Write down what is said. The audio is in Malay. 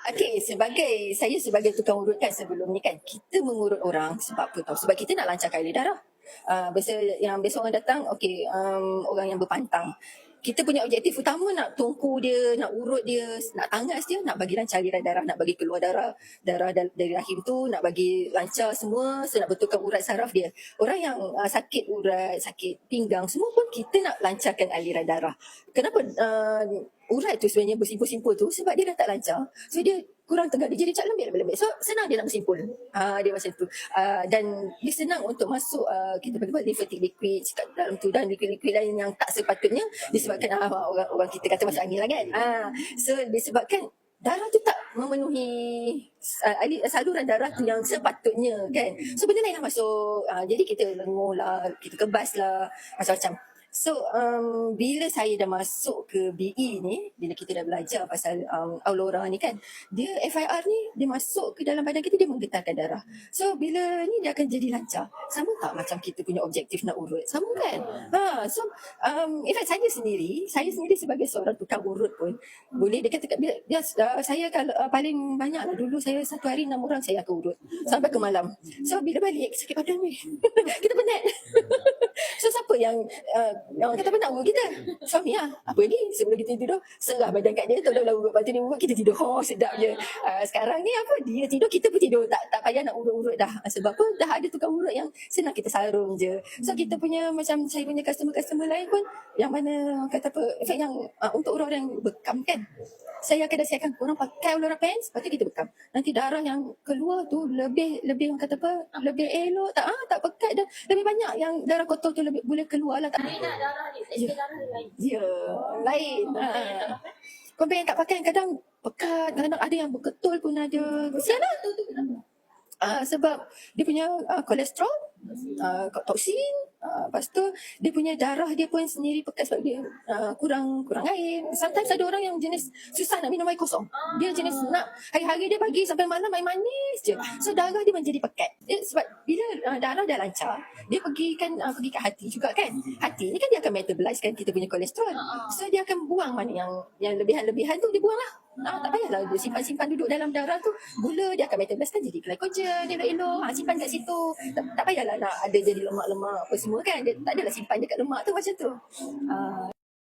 Okey, sebagai tukang urut kan sebelum ni kan, kita mengurut orang sebab apa tahu? Sebab kita nak lancarkan alur darah. Biasa orang datang, okey, orang yang berpantang. Kita punya objektif utama nak tungku dia, nak urut dia, nak tangas dia, nak bagi lancar aliran darah, nak bagi keluar darah dari rahim tu, nak bagi lancar semua, nak betulkan urat saraf dia. Orang yang sakit urat, sakit pinggang, semua pun kita nak lancarkan aliran darah. Kenapa urat tu sebenarnya bersimpul-simpul tu? Sebab dia dah tak lancar. So dia kurang tegar, dia jadi cap lembik. So senang dia nak bersimpul. Dia macam tu. Dan dia senang untuk masuk kita panggil lymphatic liquid kat dalam tu, dan liquid-liquid lain yang tak sepatutnya disebabkan orang kita kata masuk angin lah kan. So disebabkan darah tu tak memenuhi saluran darah tu yang sepatutnya kan. So benda lain dah masuk. Jadi kita lenguh lah, kita kebas lah, macam-macam. So bila saya dah masuk ke BE ni, bila kita dah belajar pasal Aurora ni kan, dia FIR ni, dia masuk ke dalam badan kita, dia menggetarkan darah. So bila ni dia akan jadi lancar. Sama tak macam kita punya objektif nak urut? Sama kan? So in fact saya sendiri sebagai seorang tukang urut pun boleh dikatakan saya kalau paling banyak lah dulu, saya satu hari 6 orang saya akan urut sampai ke malam. So bila balik sakit badan ni kita penat. So siapa yang orang kata penat urut kita? Suami lah. Apa lagi? Sebelum kita tidur, serah badan kat dia, tolonglah urut. Lepas tu dia urut, kita tidur. Oh sedap je. Sekarang ni apa? Dia tidur, kita pun tidur. Tak payah nak urut-urut dah. Sebab apa? Dah ada tukang urut yang senang kita sarung je. So kita punya, macam saya punya customer lain pun, yang mana kata apa, in fact yang untuk orang-orang yang bekam kan, saya akan nasihatkan korang pakai Aurora Pants, lepas tu kita bekam. Nanti darah yang keluar tu lebih orang kata apa, lebih elok, tak pekat dah. Lebih banyak yang darah kotor tu lebih boleh keluar lah. Lain nak darah ni, darah ni lain. Ya, lain. Compare yang tak pakai kadang pekat, kadang ada yang berketul pun ada. Kesian lah. Sebab dia punya kolesterol, toksin, lepas tu dia punya darah dia pun sendiri pekat sebab dia kurang air. Sometimes ada orang yang jenis susah nak minum air kosong. Dia jenis nak hari-hari dia pagi sampai malam air manis je. So darah dia menjadi pekat. Sebab bila darah dah lancar, dia pergi ke hati juga kan. Hati ni kan dia akan metabolize kan kita punya kolesterol. So dia akan buang mana yang lebihan-lebihan tu, dia buang lah. Tak payahlah dia simpan duduk dalam darah tu. Gula dia akan metabolize kan jadi glycogen, dia elok-elok. Simpan kat situ. Tak payahlah nak ada jadi lemak-lemak apa semua kan. Dia tak adalah simpan dekat lemak tu macam tu.